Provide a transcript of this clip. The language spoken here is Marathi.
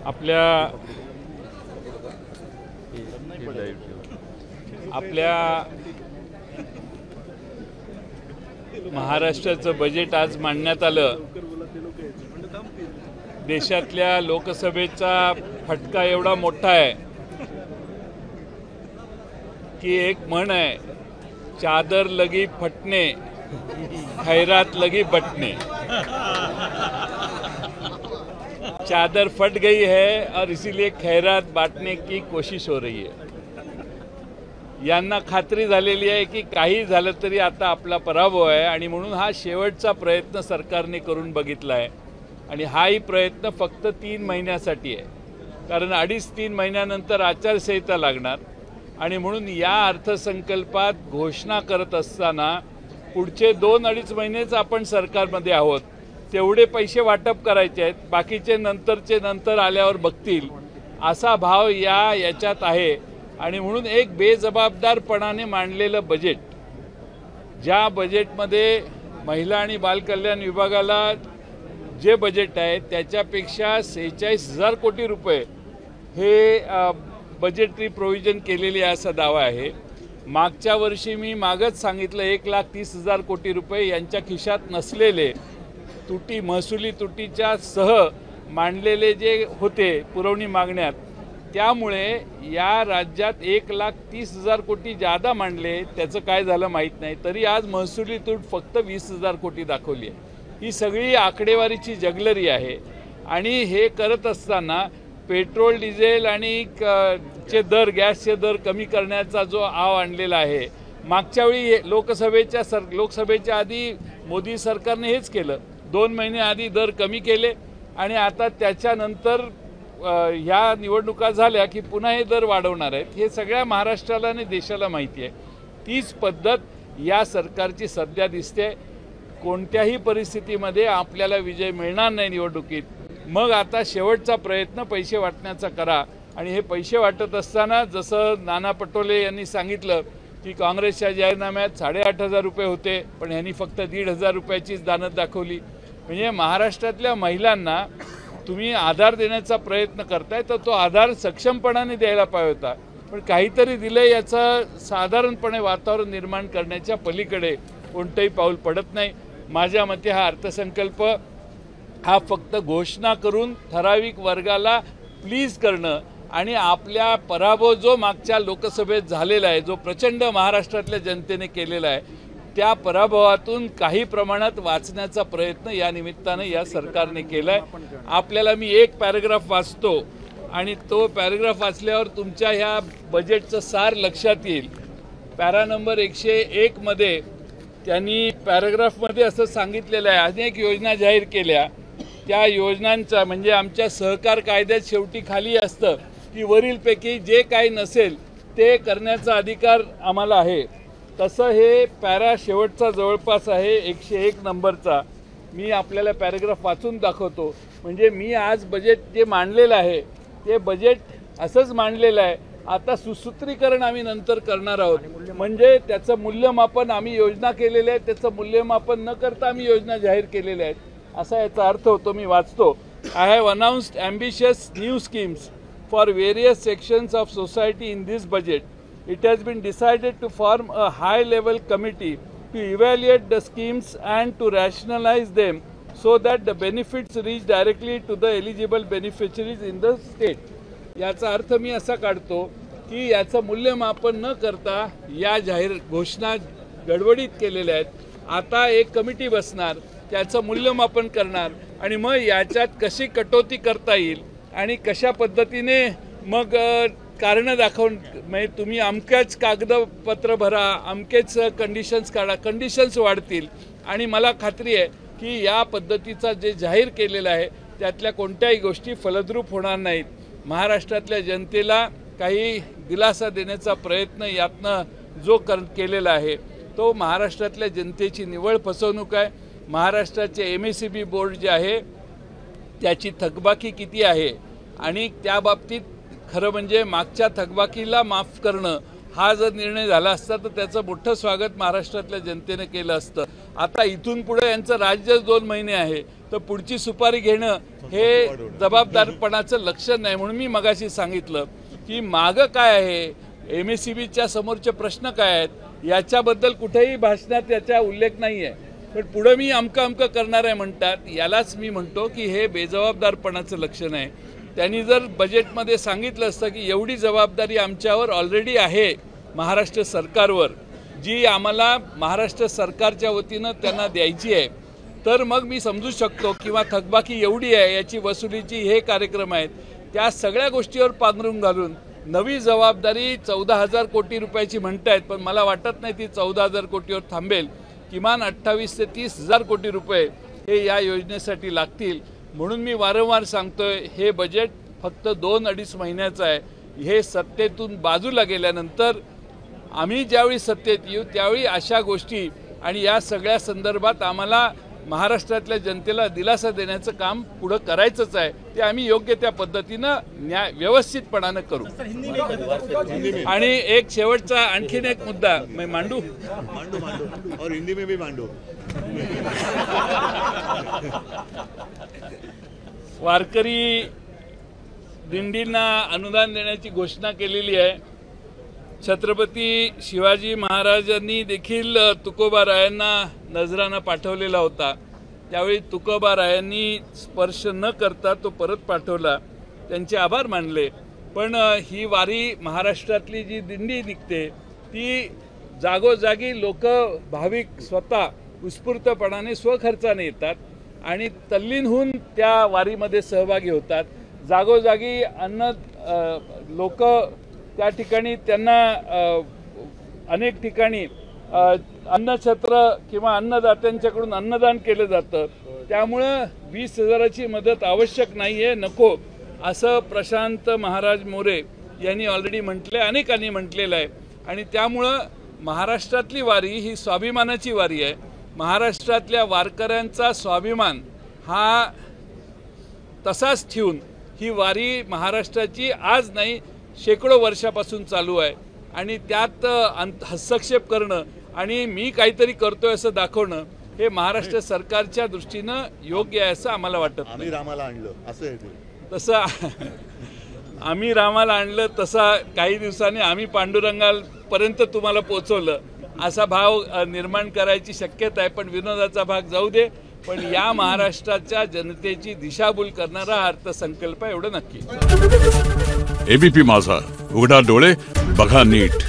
आपल्या महाराष्ट्राचं बजेट आज मांडण्यात आलं। देशातल्या लोकसभेचा फटका एवढा मोठा आहे की एक म्हण आहे, चादर लगी फटने खैरात लगी बटने। चादर फट गई है और इसीलिए खैरात बांटने की कोशिश हो रही है। यांना खात्री झालेली आहे की काही झालं तरी आता आपला पराभव आहे आणि म्हणून हा शेवटचा प्रयत्न सरकारने करून बघितला आहे आणि हाही प्रयत्न फक्त 3 महिन्यासाठी आहे, कारण 2.5-3 महिन्यानंतर आचारसंहिता लागणार आणि म्हणून या अर्थसंकल्पात घोषणा करत असताना पुढचे 2-2.5 महिनेच आपण सरकारमध्ये आहोत, तेवढे पैसे वाटप करायचे आहेत, बाकीचे नंतर आल्यावर बघतील असा भाव याच्यात आहे। आणि म्हणून एक बेजबाबदारपणाने मांडलेलं बजेट, ज्या बजेटमध्ये महिला आणि बालकल्याण विभागाला जे बजेट आहे त्याच्यापेक्षा 46,000 कोटी रुपये हे बजेटरी प्रोव्हिजन केलेली आहे असा दावा आहे। मागच्या वर्षी मी मागच सांगितलं 1,30,000 कोटी रुपये यांच्या खिशात नसलेले महसुली तुटीच्या सह मांडलेले जे होते पुरवणी मागण्यात, त्यामुळे या राज्यात 1,30,000 कोटी जादा मांडले, त्याचं काय झालं माहीत नाही, तरी आज महसुली तूट फक्त 20,000 कोटी दाखवली आहे। ही सगळी आकडेवारीची जगलरी आहे आणि हे करत असताना पेट्रोल डिझेल आणि गॅसचे दर कमी करण्याचा जो आव आणलेला आहे, मागच्या वेळी लोकसभेच्या आधी मोदी सरकारने हेच केलं, 2 महिने आधी दर कमी केले आणि आता त्याच्यानंतर ह्या निवडणुका झाल्या की पुन्हा हे दर वाढवणार आहेत। हे सगळ्या महाराष्ट्राला आणि देशाला माहिती आहे। तीच पद्धत या सरकारची सध्या दिसते। कोणत्याही परिस्थितीमध्ये आपल्याला विजय मिळणार नाही निवडणुकीत, मग आता शेवटचा प्रयत्न पैसे वाटण्याचा करा आणि हे पैसे वाटत असताना जसं नाना पटोले यांनी सांगितलं की काँग्रेसच्या जाहीरनाम्यात 8,500 रुपये होते, पण यांनी फक्त 1,500 रुपयाचीच दानत दाखवली। म्हणजे महाराष्ट्रातल्या महिलांना तुम्ही आधार देण्याचा प्रयत्न करताय तर तो आधार सक्षमपणाने द्यायला पाहिजे होता, पण काहीतरी दिलं याचं साधारणपणे वातावरण निर्माण करण्याच्या पलीकडे कोणतंही पाऊल पडत नाही। माझ्या मते हा अर्थसंकल्प हा फक्त घोषणा करून ठराविक वर्गाला प्लीज करणं आणि आपल्या पराभव जो मागच्या लोकसभेत झालेला आहे, जो प्रचंड महाराष्ट्रातल्या जनतेने केलेला आहे, त्या पराभवातून काही प्रमाणात वाचण्याचा प्रयत्न या निमित्ताने या सरकारने केलाय। आपल्याला मी एक पॅराग्राफ वाचतो आणि तो पॅराग्राफ वाचल्यावर तुमच्या ह्या बजेटचं सार लक्षात येईल। पॅरा नंबर 101 मध्ये त्यांनी पॅराग्राफमध्ये असं सांगितलेलं आहे, अनेक योजना जाहीर केल्या, त्या योजनांचा म्हणजे आमच्या सहकार कायद्यात शेवटी खाली असतं की वरीलपैकी जे काही नसेल ते करण्याचा अधिकार आम्हाला आहे, तसं हे पॅरा शेवटचा जवळपास आहे 101 नंबरचा। मी आपल्याला पॅराग्राफ वाचून दाखवतो। म्हणजे मी आज बजेट जे मांडलेलं आहे ते बजेट असंच मांडलेलं आहे, आता सुसूत्रीकरण आम्ही नंतर करणार आहोत, म्हणजे त्याचं मूल्यमापन आम्ही योजना केलेल्या आहेत, त्याचं मूल्यमापन न करता आम्ही योजना जाहीर केलेल्या आहेत असा याचा अर्थ होतो। मी वाचतो, I have announced ambitious new schemes for various sections of society in this budget. It has been decided to form a high-level committee to evaluate the schemes and to rationalize them so that the benefits reach directly to the eligible beneficiaries in the state. याचा अर्थ मी असा काढतो की याचं मूल्यमापन न करता या जाहीर घोषणा गडबडीत केलेल्या आहेत। आता एक कमिटी बसणार, त्याचं मूल्यमापन करणार आणि मग याच्यात कशी कटौती करता येईल आणि कशा पद्धतीने मग कारण दाखवून, म्हणजे तुम्ही अमकेच कागदपत्र भरा, अमकेच कंडिशन्स काढा, कंडिशन्स वाढतील आणि मला खात्री आहे की या पद्धतीचा जे जाहीर केलेलं आहे त्यातल्या कोणत्याही गोष्टी फलद्रूप होणार नाहीत। महाराष्ट्रातल्या जनतेला काही दिलासा देण्याचा प्रयत्न यातनं जो केलेला आहे तो महाराष्ट्रातल्या जनतेची निव्वळ फसवणूक आहे। महाराष्ट्राचे MSEB बोर्ड जे आहे त्याची थकबाकी किती आहे आणि त्या बाबतीत खरं म्हणजे मागच्या थकबाकीला माफ करणं हा जर निर्णय झाला असता तर त्याचं मोठं स्वागत महाराष्ट्रातल्या जनतेने केलं असतं। आता इथून पुढे यांचं राज्यच 2 महिने आहे, तर पुढची सुपारी घेणं हे जबाबदारपणाचं लक्षण नाही. म्हणून मी मगाशी सांगितलं की मागं काय आहे, MSEBच्या समोरचे प्रश्न काय आहेत याच्याबद्दल कुठेही भाषणात याचा उल्लेख नाही आहे. पण पुढं मी अमकं करणार आहे म्हणतात, यालाच मी म्हणतो की हे बेजबाबदारपणाचं लक्षण आहे. त्यांनी जर बजेटमध्ये सांगितलं असतं की एवढी जबाबदारी आमच्यावर ऑलरेडी आहे महाराष्ट्र सरकारवर, जी आम्हाला महाराष्ट्र सरकारच्या वतीनं त्यांना द्यायची आहे, तर मग मी समजू शकतो. किंवा थकबाकी एवढी आहे याची वसुलीची हे कार्यक्रम आहेत, त्या सगळ्या गोष्टीवर पांघरून घालून नवी जबाबदारी 14,000 कोटी रुपयाची म्हणतायत. पण मला वाटत नाही ती 14,000 कोटीवर थांबेल. किमान 28 ते 30,000 कोटी रुपये हे या योजनेसाठी लागतील. म्हणून मी वारंवार सांगतोय, हे बजेट फक्त 2-2.5 महिन्याचं आहे. हे सत्तेतून बाजूला गेल्यानंतर आम्ही ज्यावेळी सत्तेत येऊ त्यावेळी अशा गोष्टी आणि या सगळ्या संदर्भात आम्हाला महाराष्ट्रातल्या जनतेला दिलासा देण्याचं काम पुढं करायचंच आहे. ते आम्ही योग्य त्या पद्धतीनं व्यवस्थितपणानं करू. आणि एक शेवटचा आणखीन एक मुद्दा मैं मांडू और हिंदी में भी मांडू. वारकरी दिंडींना अनुदान देण्याची घोषणा केलेली आहे. छत्रपती शिवाजी महाराजांनी देखील तुकोबारायांना नजराना पाठवलेला होता. त्यावेळी तुकोबारायांनी स्पर्श न करता तो परत पाठवला, त्यांचे आभार मानले. पण ही वारी महाराष्ट्रातली जी दिंडी निघते ती जागोजागी लोक भाविक स्वतः उत्स्फूर्तपणाने स्वखर्चाने येतात आणि तल्लीन होऊन त्या वारीमध्ये सहभागी होतात. जागोजागी लोक त्या ठिकाणी त्यांना अनेक ठिकाणी अन्नछत्र किंवा अन्नदात्यांच्याकडून अन्नदान केलं जातं. त्यामुळं 20,000ची मदत आवश्यक नाही आहे, नको असं प्रशांत महाराज मोरे यांनी ऑलरेडी म्हटले, अनेकांनी म्हटलेलं आहे. आणि त्यामुळं महाराष्ट्रातली वारी ही स्वाभिमानाची वारी आहे. महाराष्ट्रातल्या वारकऱ्यांचा स्वाभिमान हा तसाच ठेवून ही वारी महाराष्ट्राची आज नाही शेकडो वर्षापासून चालू आहे. आणि त्यात हस्तक्षेप करणं आणि मी काहीतरी करतोय असं दाखवणं हे महाराष्ट्र सरकारच्या दृष्टीनं योग्य आहे असं आम्हाला वाटत. आम्ही रामाला आणलं असं आहे ते. तसं आम्ही रामाला आणलं तसा काही दिवसांनी आम्ही पांडुरंगापर्यंत तुम्हाला पोचवलं असा भाव निर्माण करायची शक्यता आहे. पण विनोदाचा भाग जाऊ दे. पण या महाराष्ट्राच्या जनतेची दिशाभूल करणारा अर्थसंकल्प एवढं नक्की. ABP माझा, उघडा डोळे बघा नीट.